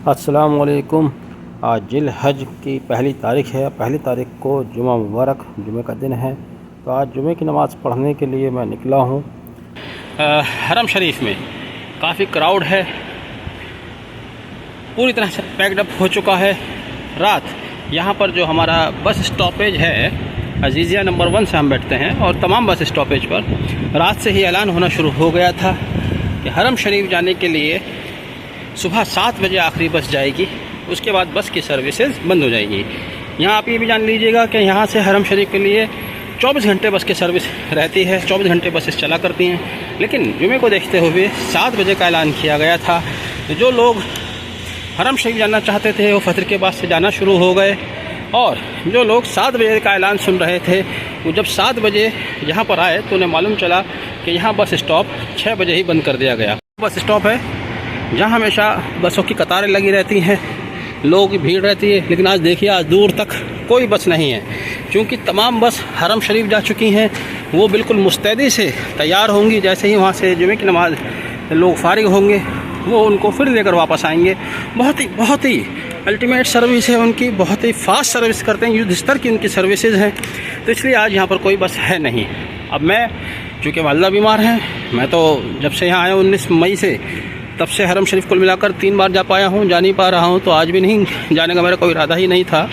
अस्सलाम वालेकुम। आज जिल हज की पहली तारीख़ है। पहली तारीख़ को जुमा मुबारक, जुमे का दिन है। तो आज जुमे की नमाज़ पढ़ने के लिए मैं निकला हूँ। हरम शरीफ में काफ़ी क्राउड है, पूरी तरह से पैक्ड अप हो चुका है। रात यहाँ पर जो हमारा बस स्टॉपेज है अजीज़िया नंबर 1 से हम बैठते हैं, और तमाम बस स्टॉपेज पर रात से ही ऐलान होना शुरू हो गया था कि हरम शरीफ जाने के लिए सुबह 7 बजे आखिरी बस जाएगी, उसके बाद बस की सर्विसेज बंद हो जाएगी। यहाँ आप ये भी जान लीजिएगा कि यहाँ से हरम शरीफ के लिए 24 घंटे बस की सर्विस रहती है, 24 घंटे बसेस चला करती हैं। लेकिन जुमे को देखते हुए 7 बजे का ऐलान किया गया था। जो लोग हरम शरीफ जाना चाहते थे वो फजर के बाद से जाना शुरू हो गए, और जो लोग 7 बजे का ऐलान सुन रहे थे वो जब 7 बजे यहाँ पर आए तो उन्हें मालूम चला कि यहाँ बस स्टॉप 6 बजे ही बंद कर दिया गया। बस स्टॉप है जहाँ हमेशा बसों की कतारें लगी रहती हैं, लोगों की भीड़ रहती है। लेकिन आज देखिए, आज दूर तक कोई बस नहीं है, क्योंकि तमाम बस हरम शरीफ जा चुकी हैं। वो बिल्कुल मुस्तैदी से तैयार होंगी, जैसे ही वहाँ से जुमे की नमाज लोग फारिग होंगे वो उनको फिर लेकर वापस आएंगे। बहुत ही अल्टीमेट सर्विस है उनकी, बहुत ही फास्ट सर्विस करते हैं, युद्ध स्तर की उनकी सर्विसेज हैं। तो इसलिए आज यहाँ पर कोई बस है नहीं। अब मैं, चूँकि वालिदा बीमार हैं, मैं तो जब से यहाँ आया 19 मई से, तब से हरम शरीफ कुल मिलाकर 3 बार जा पाया हूँ, जा नहीं पा रहा हूँ। तो आज भी नहीं जाने का मेरा कोई इरादा ही नहीं था।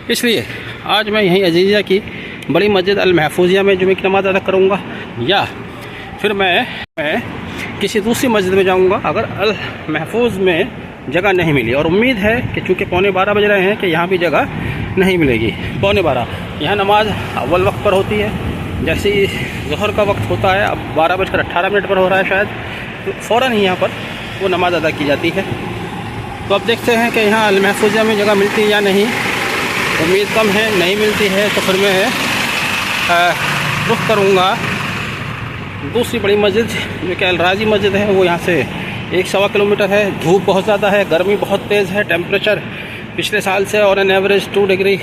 इसलिए आज मैं यहीं अजीज़िया की बड़ी मस्जिद अल महफूजिया में जुमे की नमाज़ अदा करूँगा, या फिर मैं किसी दूसरी मस्जिद में जाऊँगा अगर अल महफूज में जगह नहीं मिली। और उम्मीद है कि चूँकि 11:15 बज रहे हैं कि यहाँ भी जगह नहीं मिलेगी। 11:15 यहाँ नमाज अव्वल वक्त पर होती है, जैसे ही ज़ोहर का वक्त होता है, अब 12:18 पर हो रहा है शायद, तो फ़ौरन ही यहाँ पर वो नमाज़ अदा की जाती है। तो अब देखते हैं कि यहाँ अल महफूजिया में जगह मिलती है या नहीं। उम्मीद कम है, नहीं मिलती है तो फिर मैं रुख करूँगा दूसरी बड़ी मस्जिद जो कि अल राज़ी मस्जिद है। वो यहाँ से 1-1.25 किलोमीटर है। धूप बहुत ज़्यादा है, गर्मी बहुत तेज़ है, टेम्परेचर पिछले साल से और एन एवरेज 2 डिग्री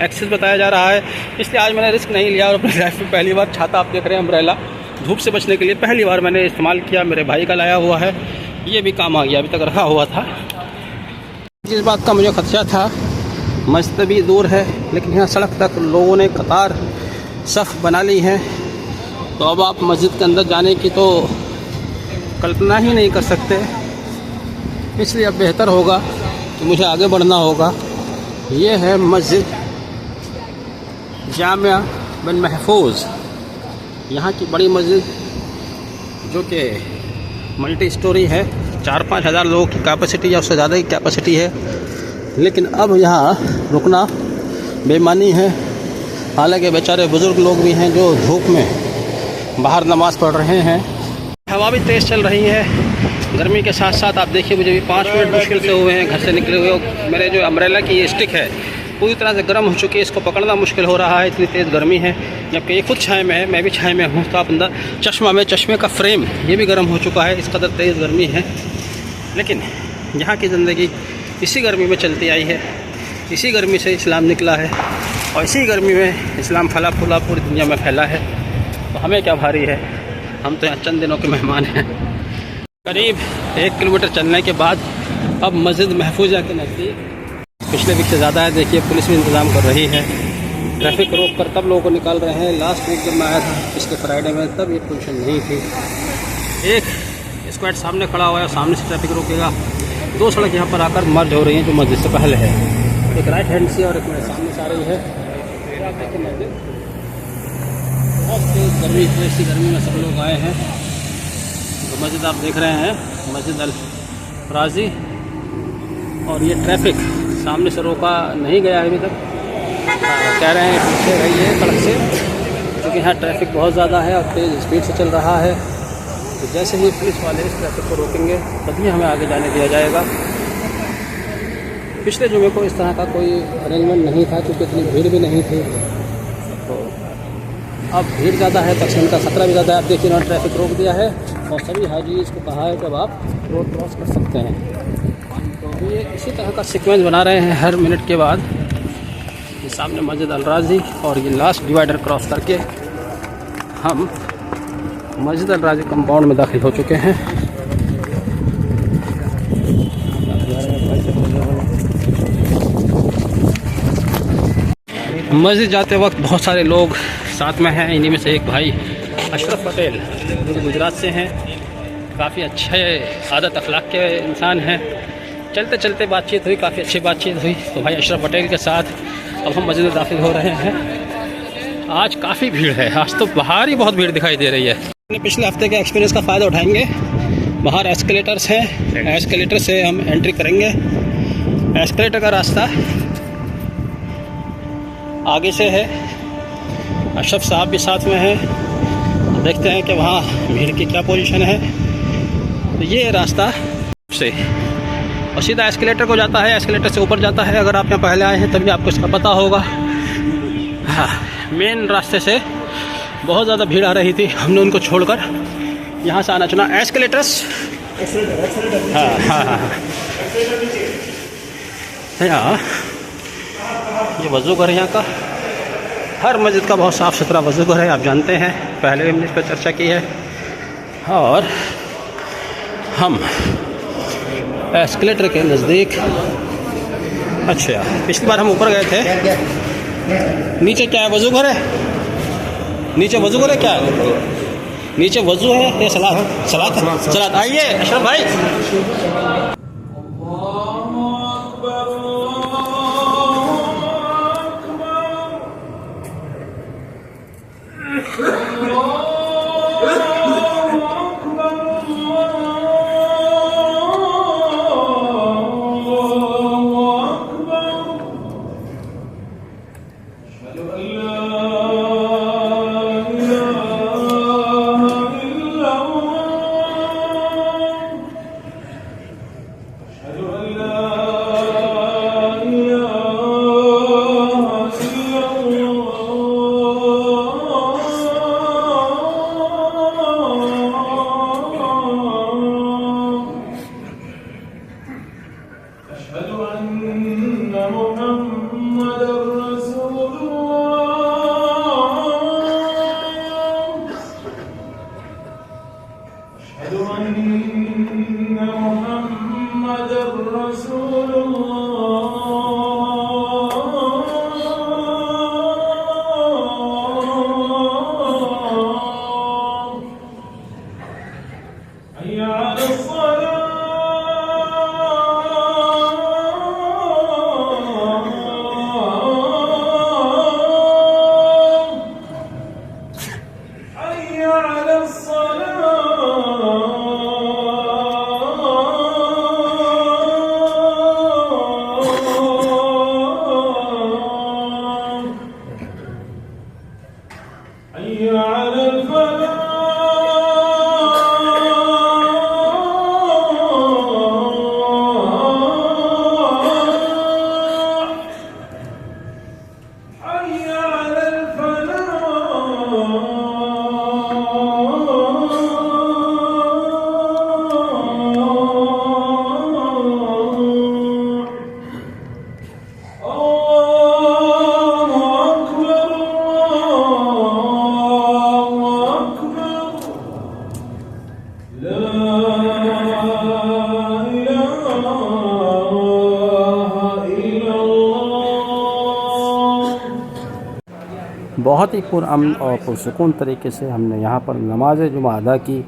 एक्सेस बताया जा रहा है। इसलिए आज मैंने रिस्क नहीं लिया और अपनी लाइफ में पहली बार छाता, आप देख रहे हैं अम्ब्रेला, धूप से बचने के लिए पहली बार मैंने इस्तेमाल किया। मेरे भाई का लाया हुआ है, ये भी काम आ गया, अभी तक रखा हुआ था। जिस बात का मुझे खदशा था, मस्जिद भी दूर है लेकिन यहाँ सड़क तक लोगों ने कतार सफ़ बना ली है। तो अब आप मस्जिद के अंदर जाने की तो कल्पना ही नहीं कर सकते। इसलिए अब बेहतर होगा कि मुझे आगे बढ़ना होगा। ये है मस्जिद जामिया बिन महफूज, यहाँ की बड़ी मस्जिद जो कि मल्टी स्टोरी है। 4-5 हज़ार लोगों की कैपेसिटी या उससे ज़्यादा ही कैपेसिटी है। लेकिन अब यहाँ रुकना बेईमानी है। हालांकि बेचारे बुज़ुर्ग लोग भी हैं जो धूप में बाहर नमाज़ पढ़ रहे हैं। हवा भी तेज़ चल रही है गर्मी के साथ साथ। आप देखिए, मुझे भी 5 मिनट मुश्किल से हुए हैं घर से निकले हुए। मेरे जो अम्ब्रेला की ये स्टिक है पूरी तरह से गर्म हो चुकी है, इसको पकड़ना मुश्किल हो रहा है, इतनी तेज़ गर्मी है। जबकि ये खुद छाए में है, मैं भी छाए में हूँ। तो आप अंदर चश्मे का फ्रेम ये भी गर्म हो चुका है, इस कदर तेज़ गर्मी है। लेकिन यहाँ की ज़िंदगी इसी गर्मी में चलती आई है, इसी गर्मी से इस्लाम निकला है, और इसी गर्मी में इस्लाम फला फूला पूरी दुनिया में फैला है। तो हमें क्या भारी है, हम तो यहाँ चंद दिनों के मेहमान हैं। करीब 1 किलोमीटर चलने के बाद अब मस्जिद महफूजा के नज़दीक पिछले वीक से ज़्यादा है। देखिए, पुलिस भी इंतज़ाम कर रही है, ट्रैफिक रोक कर तब लोगों को निकाल रहे हैं। लास्ट वीक जब मैं आया था पिछले फ्राइडे में, तब ये पोजीशन नहीं थी। एक स्क्वाड सामने खड़ा हुआ है, सामने से ट्रैफिक रोकेगा। 2 सड़क यहाँ पर आकर मर्ज हो रही हैं जो मस्जिद से पहले है, एक राइट हैंड से और एक मेरे सामने से आ रही है। मस्जिद बहुत तेज़ गर्मी, ऐसी गर्मी में सब लोग आए हैं। तो मस्जिद आप देख रहे हैं, मस्जिद अल राज़ी, और ये ट्रैफिक सामने से रोका नहीं गया है अभी तक। कह रहे हैं पीछे रहिए सड़क से, क्योंकि यहाँ ट्रैफिक बहुत ज़्यादा है और तेज़ स्पीड से चल रहा है। तो जैसे ही पुलिस वाले इस ट्रैफिक को रोकेंगे तभी हमें आगे जाने दिया जाएगा। पिछले जुमे को इस तरह का कोई अरेंजमेंट नहीं था, क्योंकि इतनी भीड़ भी नहीं थी। तो अब भीड़ ज़्यादा है तो एक्सीडेंट का खतरा भी ज़्यादा है। आप देखिए, इन्होंने ट्रैफिक रोक दिया है और सभी हाजीज को कहा है कि अब आप रोड क्रॉस कर सकते हैं। तो ये इसी तरह का सीक्वेंस बना रहे हैं हर मिनट के बाद। ये सामने मस्जिद अल राज़ी, और ये लास्ट डिवाइडर क्रॉस करके हम मस्जिद अल राज़ी कंपाउंड में दाखिल हो चुके हैं। मस्जिद जाते वक्त बहुत सारे लोग साथ में हैं। इन्हीं में से एक भाई अशरफ पटेल जो गुजरात से हैं, काफ़ी अच्छे आदत अखलाक के इंसान हैं। चलते चलते बातचीत हुई, काफ़ी अच्छी बातचीत हुई। तो भाई अशरफ पटेल के साथ अब हम मस्जिद में दाखिल हो रहे हैं। आज काफ़ी भीड़ है, आज तो बाहर ही बहुत भीड़ दिखाई दे रही है। अपने पिछले हफ्ते के एक्सपीरियंस का फ़ायदा उठाएंगे। बाहर एस्केलेटर्स हैं, एस्केलेटर से हम एंट्री करेंगे। एस्केलेटर का रास्ता आगे से है। अशरफ साहब भी साथ में हैं। देखते हैं कि वहाँ भीड़ की क्या पोजीशन है। तो ये रास्ता से और सीधा एस्केलेटर को जाता है, एस्केलेटर से ऊपर जाता है। अगर आप यहाँ पहले आए हैं तभी आपको इसका पता होगा। हाँ, मेन रास्ते से बहुत ज़्यादा भीड़ आ रही थी, हमने उनको छोड़कर यहाँ से आना चुना। एस्केलेटर्स हाँ हाँ हाँ हाँ, ये वज़ू घर यहाँ का। हर मस्जिद का बहुत साफ़ सुथरा वज़ू घर है, आप जानते हैं, पहले भी हमने इस पर चर्चा की है। और हम एस्केलेटर के नज़दीक, अच्छा पिछली बार हम ऊपर गए थे। नीचे क्या है, वज़ू घर है? नीचे वज़ू घर है क्या? नीचे वज़ू है या सलात? सलात। आइए अशरफ भाई। बहुत ही पुरअमन और पुरसुकून तरीके से हमने यहाँ पर नमाज जुमा अदा की।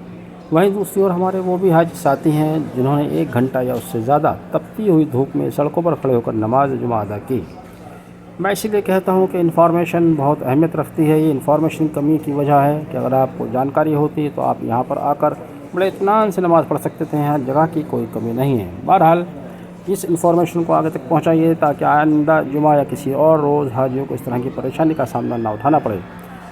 वहीं दूसरी ओर हमारे वो भी हाजी साथी हैं जिन्होंने 1 घंटा या उससे ज़्यादा तपती हुई धूप में सड़कों पर खड़े होकर नमाज जुमा अदा की। मैं इसीलिए कहता हूँ कि इन्फॉर्मेशन बहुत अहमियत रखती है। ये इन्फॉर्मेशन कमी की वजह है कि अगर आपको जानकारी होती तो आप यहाँ पर आकर बड़े इत्मीनान से नमाज़ पढ़ सकते थे। यहाँ जगह की कोई कमी नहीं है। बहरहाल इस इन्फॉर्मेशन को आगे तक पहुँचाइए ताकि आइंदा जुमा या किसी और रोज़ हाजियों को इस तरह की परेशानी का सामना ना उठाना पड़े।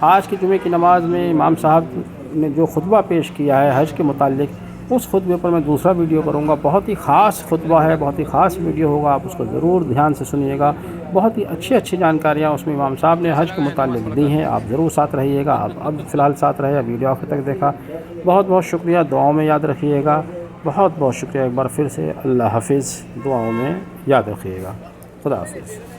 आज की जुमे की नमाज़ में इमाम साहब ने जो खुतबा पेश किया है हज के मुताल्लिक, उस खुतबे पर मैं दूसरा वीडियो करूँगा। बहुत ही ख़ास खुतबा है, बहुत ही ख़ास वीडियो होगा, आप उसको ज़रूर ध्यान से सुनिएगा। बहुत ही अच्छी जानकारियाँ उसमें इमाम साहब ने हज के मुताल्लिक दी हैं। आप ज़रूर साथ रहिएगा। आप अब फ़िलहाल साथ रहे, वीडियो आखिर तक देखा, बहुत बहुत शुक्रिया। दुआओं में याद रखिएगा। बहुत बहुत शुक्रिया एक बार फिर से। अल्लाह हाफिज़। दुआओं में याद रखिएगा। खुदा हाफिज़।